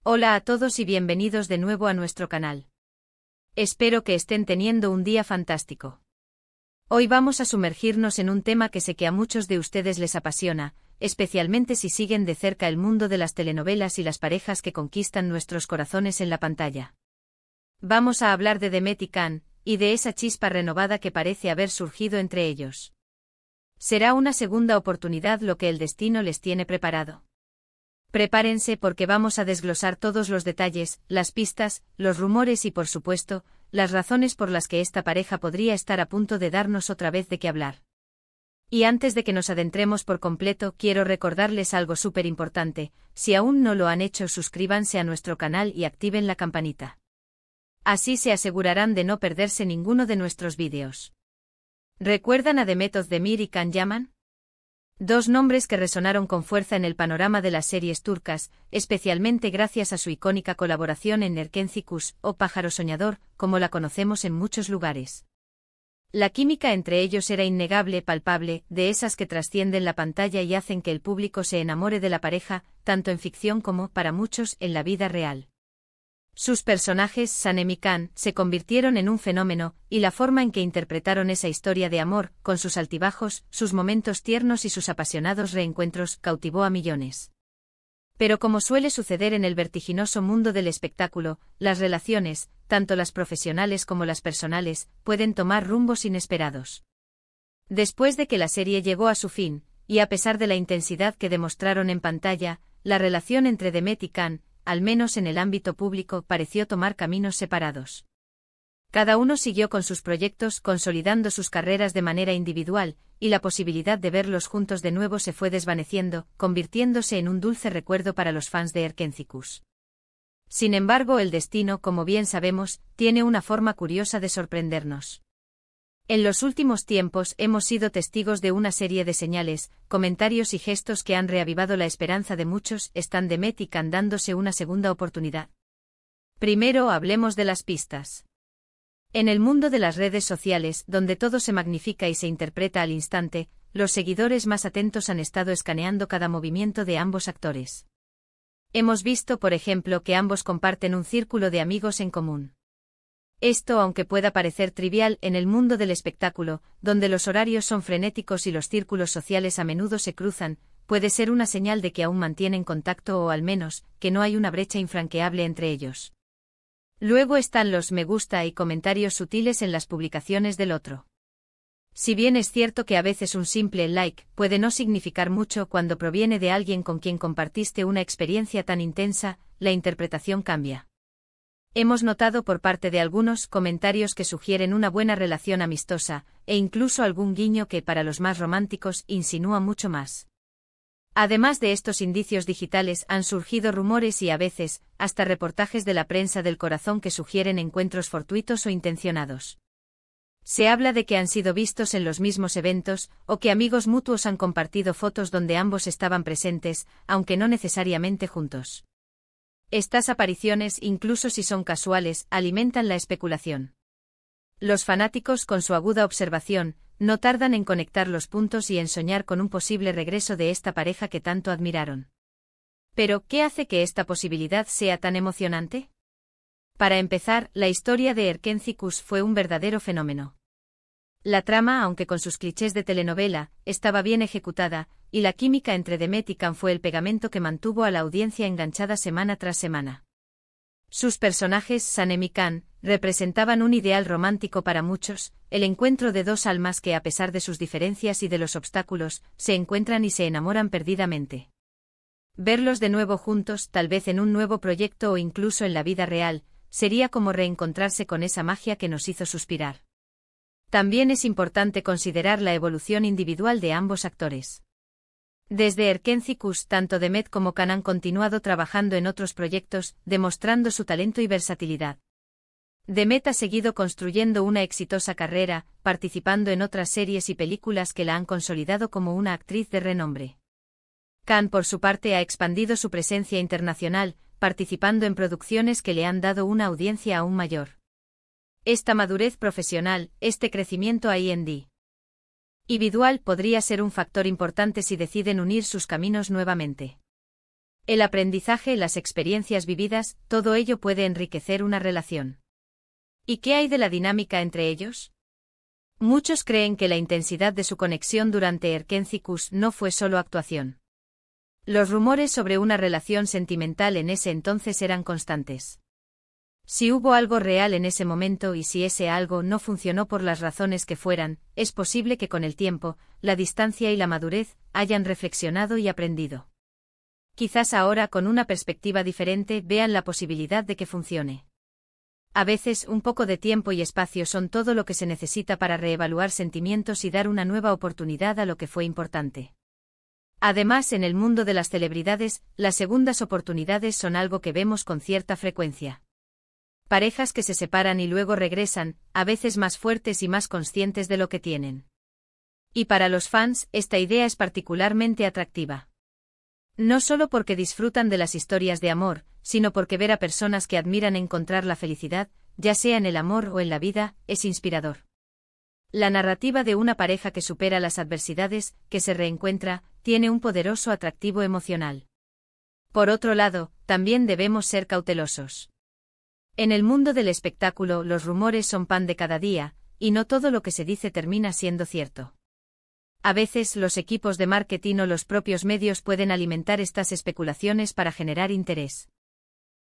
Hola a todos y bienvenidos de nuevo a nuestro canal. Espero que estén teniendo un día fantástico. Hoy vamos a sumergirnos en un tema que sé que a muchos de ustedes les apasiona, especialmente si siguen de cerca el mundo de las telenovelas y las parejas que conquistan nuestros corazones en la pantalla. Vamos a hablar de Demet y Can, y de esa chispa renovada que parece haber surgido entre ellos. ¿Será una segunda oportunidad lo que el destino les tiene preparado? Prepárense porque vamos a desglosar todos los detalles, las pistas, los rumores y por supuesto, las razones por las que esta pareja podría estar a punto de darnos otra vez de qué hablar. Y antes de que nos adentremos por completo, quiero recordarles algo súper importante: si aún no lo han hecho, suscríbanse a nuestro canal y activen la campanita. Así se asegurarán de no perderse ninguno de nuestros vídeos. ¿Recuerdan a Demet Özdemir y Can Yaman? Dos nombres que resonaron con fuerza en el panorama de las series turcas, especialmente gracias a su icónica colaboración en Erkenci Kuş, o Pájaro Soñador, como la conocemos en muchos lugares. La química entre ellos era innegable, palpable, de esas que trascienden la pantalla y hacen que el público se enamore de la pareja, tanto en ficción como, para muchos, en la vida real. Sus personajes, Sanem y Can, se convirtieron en un fenómeno, y la forma en que interpretaron esa historia de amor, con sus altibajos, sus momentos tiernos y sus apasionados reencuentros, cautivó a millones. Pero como suele suceder en el vertiginoso mundo del espectáculo, las relaciones, tanto las profesionales como las personales, pueden tomar rumbos inesperados. Después de que la serie llegó a su fin, y a pesar de la intensidad que demostraron en pantalla, la relación entre Demet y Can, al menos en el ámbito público, pareció tomar caminos separados. Cada uno siguió con sus proyectos, consolidando sus carreras de manera individual, y la posibilidad de verlos juntos de nuevo se fue desvaneciendo, convirtiéndose en un dulce recuerdo para los fans de Erkenci Kuş. Sin embargo, el destino, como bien sabemos, tiene una forma curiosa de sorprendernos. En los últimos tiempos hemos sido testigos de una serie de señales, comentarios y gestos que han reavivado la esperanza de muchos. ¿Están Demet y Can dándose una segunda oportunidad? Primero hablemos de las pistas. En el mundo de las redes sociales, donde todo se magnifica y se interpreta al instante, los seguidores más atentos han estado escaneando cada movimiento de ambos actores. Hemos visto, por ejemplo, que ambos comparten un círculo de amigos en común. Esto, aunque pueda parecer trivial, en el mundo del espectáculo, donde los horarios son frenéticos y los círculos sociales a menudo se cruzan, puede ser una señal de que aún mantienen contacto o al menos, que no hay una brecha infranqueable entre ellos. Luego están los me gusta y comentarios sutiles en las publicaciones del otro. Si bien es cierto que a veces un simple like puede no significar mucho cuando proviene de alguien con quien compartiste una experiencia tan intensa, la interpretación cambia. Hemos notado por parte de algunos comentarios que sugieren una buena relación amistosa, e incluso algún guiño que, para los más románticos, insinúa mucho más. Además de estos indicios digitales, han surgido rumores y a veces, hasta reportajes de la prensa del corazón que sugieren encuentros fortuitos o intencionados. Se habla de que han sido vistos en los mismos eventos, o que amigos mutuos han compartido fotos donde ambos estaban presentes, aunque no necesariamente juntos. Estas apariciones, incluso si son casuales, alimentan la especulación. Los fanáticos, con su aguda observación, no tardan en conectar los puntos y en soñar con un posible regreso de esta pareja que tanto admiraron. Pero, ¿qué hace que esta posibilidad sea tan emocionante? Para empezar, la historia de Erkenci Kuş fue un verdadero fenómeno. La trama, aunque con sus clichés de telenovela, estaba bien ejecutada, y la química entre Demet y Can fue el pegamento que mantuvo a la audiencia enganchada semana tras semana. Sus personajes, Sanem y Can, representaban un ideal romántico para muchos, el encuentro de dos almas que, a pesar de sus diferencias y de los obstáculos, se encuentran y se enamoran perdidamente. Verlos de nuevo juntos, tal vez en un nuevo proyecto o incluso en la vida real, sería como reencontrarse con esa magia que nos hizo suspirar. También es importante considerar la evolución individual de ambos actores. Desde Erkenci Kuş, tanto Demet como Can han continuado trabajando en otros proyectos, demostrando su talento y versatilidad. Demet ha seguido construyendo una exitosa carrera, participando en otras series y películas que la han consolidado como una actriz de renombre. Can, por su parte, ha expandido su presencia internacional, participando en producciones que le han dado una audiencia aún mayor. Esta madurez profesional, este crecimiento individual podría ser un factor importante si deciden unir sus caminos nuevamente. El aprendizaje, las experiencias vividas, todo ello puede enriquecer una relación. ¿Y qué hay de la dinámica entre ellos? Muchos creen que la intensidad de su conexión durante Erkenci-Kus no fue solo actuación. Los rumores sobre una relación sentimental en ese entonces eran constantes. Si hubo algo real en ese momento y si ese algo no funcionó por las razones que fueran, es posible que con el tiempo, la distancia y la madurez, hayan reflexionado y aprendido. Quizás ahora con una perspectiva diferente vean la posibilidad de que funcione. A veces un poco de tiempo y espacio son todo lo que se necesita para reevaluar sentimientos y dar una nueva oportunidad a lo que fue importante. Además, en el mundo de las celebridades, las segundas oportunidades son algo que vemos con cierta frecuencia. Parejas que se separan y luego regresan, a veces más fuertes y más conscientes de lo que tienen. Y para los fans, esta idea es particularmente atractiva. No solo porque disfrutan de las historias de amor, sino porque ver a personas que admiran encontrar la felicidad, ya sea en el amor o en la vida, es inspirador. La narrativa de una pareja que supera las adversidades, que se reencuentra, tiene un poderoso atractivo emocional. Por otro lado, también debemos ser cautelosos. En el mundo del espectáculo, los rumores son pan de cada día, y no todo lo que se dice termina siendo cierto. A veces los equipos de marketing o los propios medios pueden alimentar estas especulaciones para generar interés.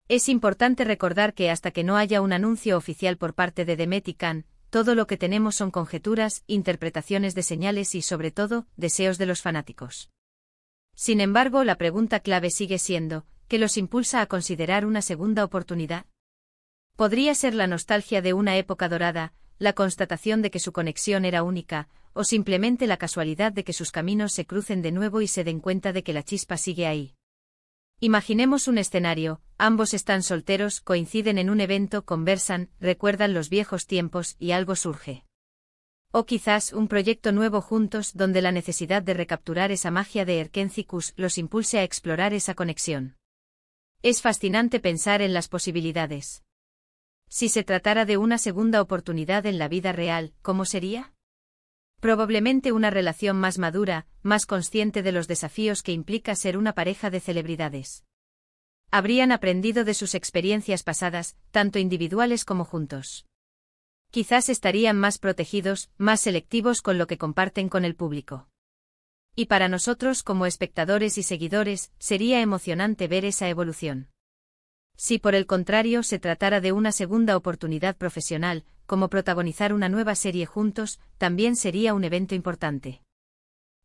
Es importante recordar que hasta que no haya un anuncio oficial por parte de Demet y Can, todo lo que tenemos son conjeturas, interpretaciones de señales y, sobre todo, deseos de los fanáticos. Sin embargo, la pregunta clave sigue siendo, ¿qué los impulsa a considerar una segunda oportunidad? Podría ser la nostalgia de una época dorada, la constatación de que su conexión era única, o simplemente la casualidad de que sus caminos se crucen de nuevo y se den cuenta de que la chispa sigue ahí. Imaginemos un escenario, ambos están solteros, coinciden en un evento, conversan, recuerdan los viejos tiempos y algo surge. O quizás un proyecto nuevo juntos donde la necesidad de recapturar esa magia de Erkenci-Kus los impulse a explorar esa conexión. Es fascinante pensar en las posibilidades. Si se tratara de una segunda oportunidad en la vida real, ¿cómo sería? Probablemente una relación más madura, más consciente de los desafíos que implica ser una pareja de celebridades. Habrían aprendido de sus experiencias pasadas, tanto individuales como juntos. Quizás estarían más protegidos, más selectivos con lo que comparten con el público. Y para nosotros como espectadores y seguidores, sería emocionante ver esa evolución. Si por el contrario se tratara de una segunda oportunidad profesional, como protagonizar una nueva serie juntos, también sería un evento importante.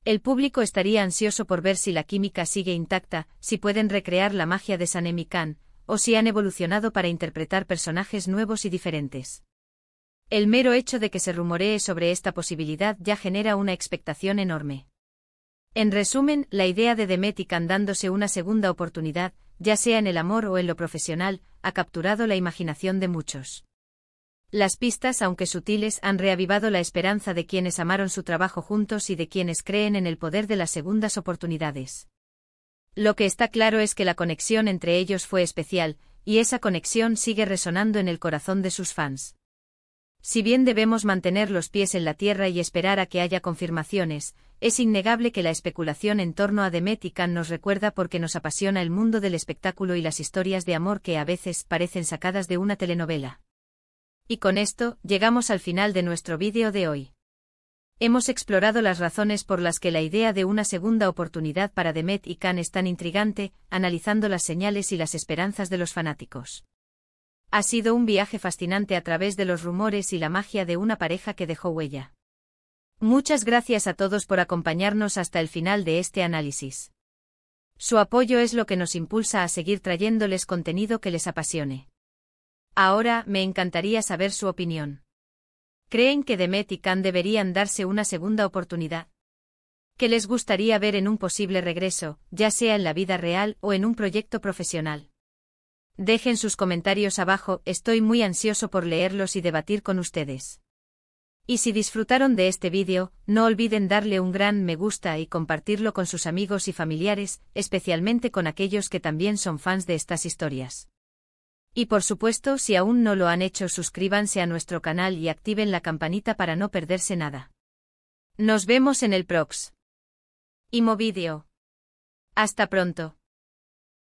El público estaría ansioso por ver si la química sigue intacta, si pueden recrear la magia de Sanem y Can, o si han evolucionado para interpretar personajes nuevos y diferentes. El mero hecho de que se rumoree sobre esta posibilidad ya genera una expectación enorme. En resumen, la idea de Demet y Can dándose una segunda oportunidad, ya sea en el amor o en lo profesional, ha capturado la imaginación de muchos. Las pistas, aunque sutiles, han reavivado la esperanza de quienes amaron su trabajo juntos y de quienes creen en el poder de las segundas oportunidades. Lo que está claro es que la conexión entre ellos fue especial, y esa conexión sigue resonando en el corazón de sus fans. Si bien debemos mantener los pies en la tierra y esperar a que haya confirmaciones, es innegable que la especulación en torno a Demet y Can nos recuerda porque nos apasiona el mundo del espectáculo y las historias de amor que a veces parecen sacadas de una telenovela. Y con esto, llegamos al final de nuestro vídeo de hoy. Hemos explorado las razones por las que la idea de una segunda oportunidad para Demet y Can es tan intrigante, analizando las señales y las esperanzas de los fanáticos. Ha sido un viaje fascinante a través de los rumores y la magia de una pareja que dejó huella. Muchas gracias a todos por acompañarnos hasta el final de este análisis. Su apoyo es lo que nos impulsa a seguir trayéndoles contenido que les apasione. Ahora, me encantaría saber su opinión. ¿Creen que Demet y Can deberían darse una segunda oportunidad? ¿Qué les gustaría ver en un posible regreso, ya sea en la vida real o en un proyecto profesional? Dejen sus comentarios abajo, estoy muy ansioso por leerlos y debatir con ustedes. Y si disfrutaron de este vídeo, no olviden darle un gran me gusta y compartirlo con sus amigos y familiares, especialmente con aquellos que también son fans de estas historias. Y por supuesto, si aún no lo han hecho, suscríbanse a nuestro canal y activen la campanita para no perderse nada. Nos vemos en el próximo vídeo. Hasta pronto.